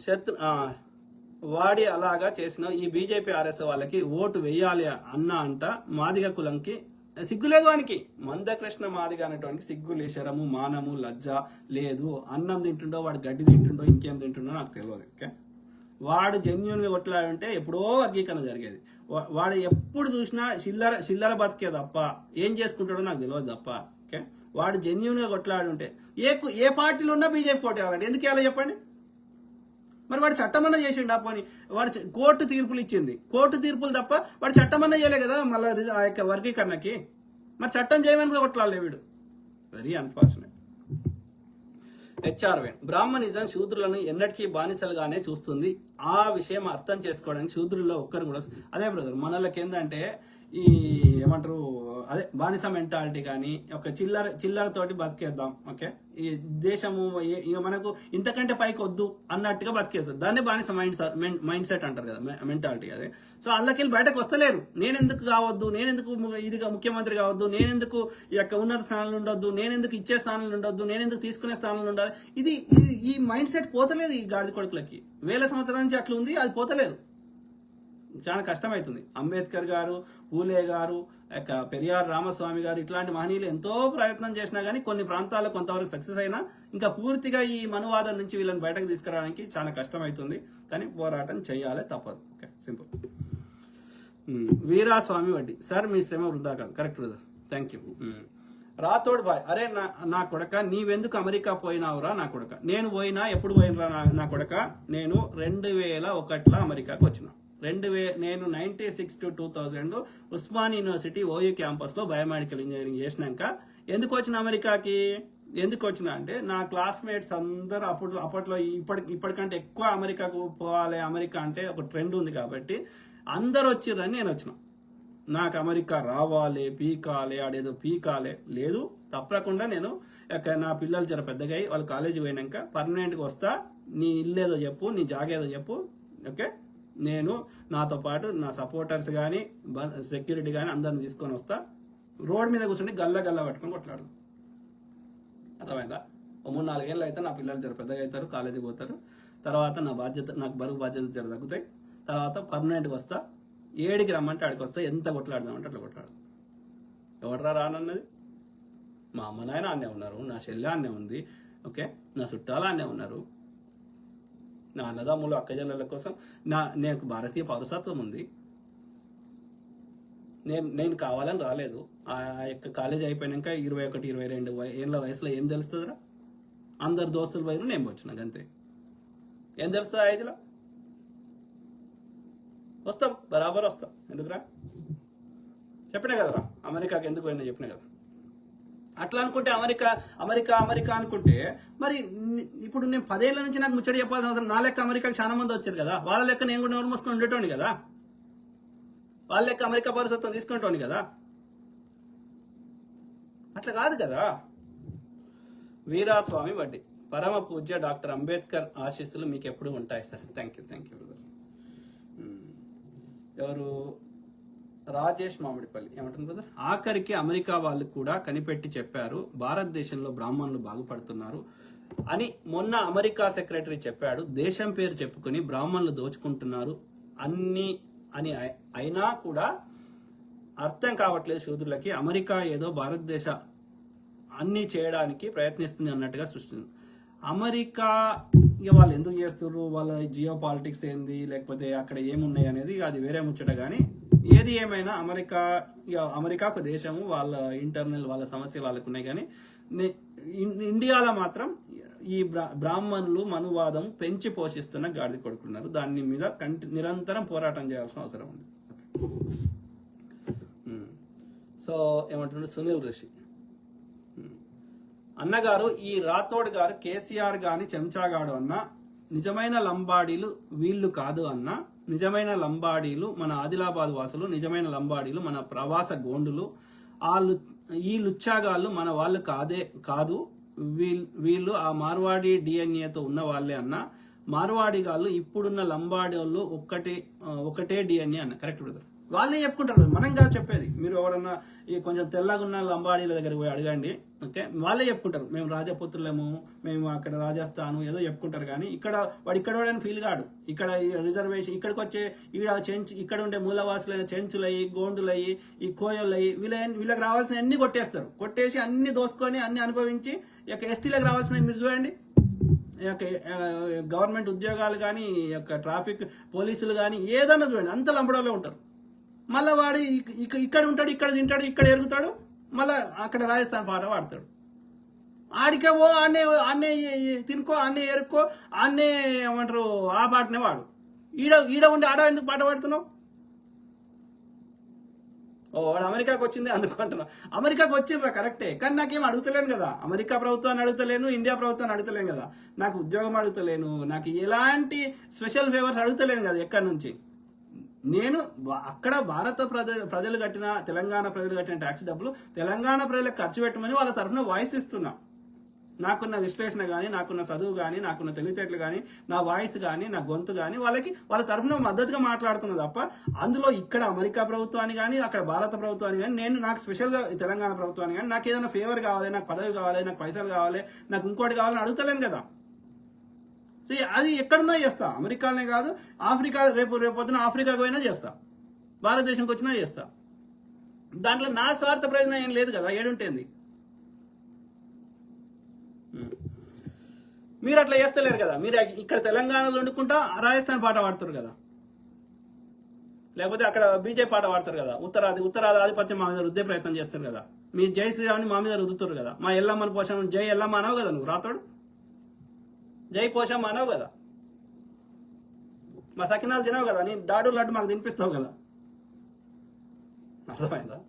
శత్రు వాడి అలాగా చేసిన ఈ బీజేపీ ఆర్ఎస్ వాళ్ళకి ఓటు వేయాలి అన్న అంట మాదిగ కులంకి సిగ్గులేదు వానికి. మందకృష్ణ మాదిగ అనేటువంటి సిగ్గు శరము మానము లజ్జ లేదు. అన్నం తింటుండో వాడు గడ్డి తింటుండో ఇంకేం తింటుండో నాకు తెలియదు. ఓకే, వాడు జెన్యున్గా కొట్లాడంటే ఎప్పుడో వర్గీకరణ జరిగేది. వాడు ఎప్పుడు చూసినా చిల్లర బతికే తప్ప ఏం చేసుకుంటాడో నాకు తెలియదు తప్ప. ఓకే, వాడు జెన్యున్గా కొట్లాడుంటే ఏ పార్టీలో ఉన్నా బీజేపీ పోటీ కావాలంటే ఎందుకు ఎలా చెప్పండి. మరి వాడు చట్టమన్నా చేసిండు పోని. వాడు కోర్టు తీర్పులు ఇచ్చింది, కోర్టు తీర్పులు తప్ప వాడు చట్టమన్నా చేయలే కదా మళ్ళీ ఆ యొక్క వర్గీకరణకి. మరి చట్టం చేయమని కొట్లాడలే వీడు. Very unfortunate. హెచ్ఆర్వే బ్రాహ్మణిజం శూద్రులను ఎన్నటికీ బానిసలుగానే చూస్తుంది. ఆ విషయం అర్థం చేసుకోవడానికి శూద్రుల్లో ఒక్కరు కూడా అదే బ్రదర్ మనలకి ఏంటంటే ఈ ఏమంటారు అదే బానిస మెంటాలిటీ కానీ ఒక చిల్లర తోటి బతికేద్దాం. ఓకే, ఈ దేశము మనకు ఇంతకంటే పైకి వద్దు అన్నట్టుగా బతికేద్దాం. దాన్నే బానిస మైండ్ సెట్ అంటారు కదా, మెంటాలిటీ అదే. సో అందులోకి బయటకు వస్తలేరు. నేనెందుకు కావద్దు, నేనెందుకు ఇదిగా ముఖ్యమంత్రి కావద్దు, నేనెందుకు ఈ యొక్క ఉన్నత స్థానంలో ఉండొద్దు, నేనెందుకు ఇచ్చే స్థానంలో ఉండొద్దు, నేనెందుకు తీసుకునే స్థానంలో ఉండాలి. ఈ మైండ్ సెట్ పోతలేదు ఈ గాడిద కొడుకులకి. 1000 సంవత్సరాల నుంచి అట్లా ఉంది, అది పోతలేదు. చాలా కష్టమవుతుంది. అంబేద్కర్ గారు, పూలే గారు, పెరియార్ రామస్వామి గారు ఇట్లాంటి మహనీయులు ఎంతో ప్రయత్నం చేసినా కానీ కొన్ని ప్రాంతాల్లో కొంతవరకు సక్సెస్ అయినా ఇంకా పూర్తిగా ఈ మనువాదం నుంచి వీళ్ళని బయటకు తీసుకురావడానికి చాలా కష్టమవుతుంది. కానీ పోరాటం చేయాలి, తప్పదు. Okay, simple. వీరాస్వామి వడ్డీ సార్ మీ శ్రమ వృధా కాదు. Correct brother, thank you. Rathod బాయ్ అరే నా కొడక నీవెందుకు అమెరికా పోయినావురా నా కొడక. నేను పోయినా ఎప్పుడు పోయినరా నా కొడక. నేను 2001లో అమెరికాకు వచ్చిన. నేను 96 to 2000 ఉస్మాన్ యూనివర్సిటీ ఓయూ క్యాంపస్లో బయోమెడికల్ ఇంజనీరింగ్ చేసినాక ఎందుకు వచ్చిన అమెరికాకి. ఎందుకు వచ్చిన అంటే నా క్లాస్మేట్స్ అందరూ అప్పట్లో ఇప్పటికంటే ఎక్కువ అమెరికాకు పోవాలి, అమెరికా అంటే ఒక ట్రెండ్ ఉంది కాబట్టి అందరు వచ్చిర్రని నేను వచ్చిన. నాకు అమెరికా రావాలి, పీకాలి, ఆడేదో పీకాలి లేదు. తప్పకుండా నేను నా పిల్లలు చాలా పెద్దగా అయ్యి వాళ్ళు కాలేజీ పోయినాక పర్మనెంట్గా వస్తా. నీ ఇల్లేదో చెప్పు, నీ జాగేదో చెప్పు. ఓకే, నేను నాతో పాటు నా సపోర్టర్స్ కానీ సెక్యూరిటీ కానీ అందరిని తీసుకొని వస్తా. రోడ్ మీద కూర్చుని గల్ల పట్టుకొని కొట్లాడు. అర్థమైందా? 3-4 ఏళ్ళు అయితే నా పిల్లలు జర పెద్దగా అవుతారు, కాలేజీకి పోతారు. తర్వాత నాకు బరువు బాధ్యతలు జర తగ్గుతాయి. తర్వాత పర్మనెంట్గా వస్తా. 7కి రమ్మంటే ఆడికి వస్తా. ఎంత కొట్లాడదామంటే అట్లా కొట్లాడు. ఎవడరా రానన్నది? మా అమ్మ నాయన అన్నే ఉన్నారు, నా చెల్లె అన్నే ఉంది. ఓకే, నా చుట్టాలు అన్నే ఉన్నారు, నా అన్నదమ్ములు అక్కజల్లల కోసం నాకు భారతీయ పౌరసత్వం ఉంది. నేను కావాలని రాలేదు. ఆ యొక్క కాలేజ్ అయిపోయాక 21-22 ఏళ్ళ వయసులో ఏం తెలుస్తుందిరా? అందరు దోస్తులు పోయిన నేను వచ్చినాక అంతే. ఏం తెలుస్తుంది ఆ ఏజ్లో? వస్తాం, బరాబర్ వస్తాం. ఎందుకురా? చెప్పినా కదరా అమెరికాకి ఎందుకు పోయినా చెప్పినా కదా. అట్లా అనుకుంటే అమెరికా అనుకుంటే మరి ఇప్పుడు నేను 10 ఏళ్ల నుంచి నాకు ముచ్చడి చెప్పాల్సిన అవసరం. నా లెక్క అమెరికాకి చాలా మంది వచ్చారు కదా, వాళ్ళ లెక్క నేను కూడా నోరు మూసుకొని ఉండేటోని కదా, వాళ్ళ లెక్క అమెరికా పౌరసత్వం తీసుకునేటోని కదా. అట్లా కాదు కదా. వీరాస్వామి వడ్డీ పరమ పూజ్య డాక్టర్ అంబేద్కర్ ఆశీస్సులు మీకు ఎప్పుడు ఉంటాయి సార్. Thank you brother. ఎవరు? రాజేష్ మామిడిపల్లి ఏమంటారు బ్రదర్? ఆఖరికి అమెరికా వాళ్ళు కూడా కనిపెట్టి చెప్పారు భారతదేశంలో బ్రాహ్మణులు బాగుపడుతున్నారు అని. మొన్న అమెరికా సెక్రటరీ చెప్పాడు. దేశం పేరు చెప్పుకొని బ్రాహ్మణులు దోచుకుంటున్నారు అని అయినా కూడా అర్థం కావట్లేదు శూద్రులకి. అమెరికా ఏదో భారతదేశ అన్ని చేయడానికి ప్రయత్నిస్తుంది అన్నట్టుగా సృష్టించింది. అమెరికా ఇక వాళ్ళు ఎందుకు చేస్తున్నారు, వాళ్ళ జియో పాలిటిక్స్ ఏంది, లేకపోతే అక్కడ ఏమున్నాయి అనేది అది వేరే ముచ్చట. కానీ ఏది ఏమైనా అమెరికా ఒక దేశము, వాళ్ళ ఇంటర్నల్ వాళ్ళ సమస్యలు వాళ్ళకు ఉన్నాయి. కానీ ఇండియాలో మాత్రం ఈ బ్రాహ్మణులు మనువాదం పెంచి పోషిస్తున్న గాడిద కొడుకున్నారు. దాని మీద నిరంతరం పోరాటం చేయాల్సిన అవసరం ఉంది. సో ఏమంటున్నారు సునీల్ ఋషి అన్నగారు, ఈ రాథోడ్ గారు కేసీఆర్ గాని చెంచాగాడు అన్న, నిజమైన లంబాడీలు వీళ్ళు కాదు అన్న. నిజమైన లంబాడీలు మన ఆదిలాబాద్ వాసులు, నిజమైన లంబాడీలు మన ప్రవాస గోండులు. ఈ లుచ్చాగాళ్ళు మన వాళ్ళు కాదు. వీళ్ళు ఆ మార్వాడి డిఎన్ఏతో ఉన్న వాళ్ళే అన్న. మార్వాడి గాళ్ళు ఇప్పుడున్న లంబాడీ వాళ్ళు ఒకటే డిఎన్ఏ అన్న. Correct brother. వాళ్ళే చెప్పుకుంటారు, మనం కాదు చెప్పేది. మీరు ఎవరన్నా ఈ కొంచెం తెల్లగా ఉన్న లంబాడీల దగ్గరికి పోయి అడగండి, ఓకే, వాళ్ళే చెప్పుకుంటారు మేము రాజపుత్రులము, మేము అక్కడ రాజస్థాను ఏదో చెప్పుకుంటారు. కానీ వాడు ఇక్కడ వాడని ఫీల్ కాడు. ఇక్కడ రిజర్వేషన్ ఇక్కడికి వచ్చే ఇక్కడ ఉండే మూలవాసులైన చెంచులయ్యి, గోండులయ్యి, ఈ కోయలయ్యి వీళ్ళకి రావాల్సిన అన్ని కొట్టేస్తారు. కొట్టేసి అన్ని దోసుకొని అన్ని అనుభవించి ఇక ఎస్టీలకు రావాల్సినవి మీరు చూడండి. గవర్నమెంట్ ఉద్యోగాలు కానీ, ట్రాఫిక్ పోలీసులు కానీ ఏదన్నా చూడండి, అంత లంబడోలో ఉంటారు. మళ్ళీ వాడు ఇక్కడ ఉంటాడు, ఇక్కడ తింటాడు, ఇక్కడ ఎరుగుతాడు, మళ్ళీ అక్కడ రాజస్థాన్ పాట పాడతాడు. ఆడికే ఓ ఆన్నే తినుకో, ఆన్నే ఎరుక్కో, ఆన్నే ఏమంటారు ఆ పాటనే వాడు. ఈడ ఉండి ఆడ ఎందుకు పాట పాడుతున్నావు? వాడు అమెరికాకి వచ్చింది అందుకు అంటున్నావు. అమెరికాకి వచ్చిండ్రా కరెక్టే, కానీ నాకేం అడుగుతలేను కదా. అమెరికా ప్రభుత్వాన్ని అడుగుతలేను, ఇండియా ప్రభుత్వాన్ని అడుగుతలేను కదా. నాకు ఉద్యోగం అడుగుతలేను, నాకు ఎలాంటి స్పెషల్ ఫేవర్స్ అడుగుతలేను కదా ఎక్కడి నుంచి. నేను అక్కడ భారత ప్రజలు కట్టిన, తెలంగాణ ప్రజలు కట్టిన ట్యాక్స్ డబ్బులు తెలంగాణ ప్రజలకు ఖర్చు పెట్టమని వాళ్ళ తరఫున వాయిస్ ఇస్తున్నా. నాకున్న విశ్లేషణ కానీ, నాకున్న చదువు కానీ, నాకున్న తెలివితేటలు కానీ, నా వాయిస్ కానీ, నా గొంతు కానీ వాళ్ళ తరఫున మద్దతుగా మాట్లాడుతున్నా తప్ప అందులో ఇక్కడ అమెరికా ప్రభుత్వాన్ని కానీ, అక్కడ భారత ప్రభుత్వాన్ని కానీ, నాకు స్పెషల్గా తెలంగాణ ప్రభుత్వాన్ని కానీ నాకు ఏదైనా ఫేవర్ కావాలి, నాకు పదవి కావాలి, నాకు పైసలు కావాలి, నాకు ఇంకోటి కావాలని అడుగుతలేను కదా. సో అది ఎక్కడున్నా చేస్తా, అమెరికానే కాదు, ఆఫ్రికా రేపు పొద్దున ఆఫ్రికాకు పోయినా చేస్తా, భారతదేశంకి వచ్చినా చేస్తా. దాంట్లో నా స్వార్థ ప్రయోజనం ఏం లేదు కదా, ఏడుంటేంది. మీరు అట్లా చేస్తలేరు కదా. మీరు ఇక్కడ తెలంగాణలో వండుకుంటా రాజస్థాన్ పాట పాడతారు కదా, లేకపోతే అక్కడ బీజేపీ పాట పాడతారు కదా, ఉత్తరాది ఆధిపత్యం మా మీద రుద్దే ప్రయత్నం చేస్తారు కదా. మీ జై శ్రీరామ్ని మా మీద రుద్దుతారు కదా. మా ఎల్లమ్మని పోషం జై ఎల్లమ్మ అనవు కదా నువ్వు, రాతోడు జై పోషమ్మ అనవు కదా, మా సకినాలు తినవు కదా, నీ డాడు లడ్డు మాకు తినిపిస్తావు కదా. అర్థమైందా?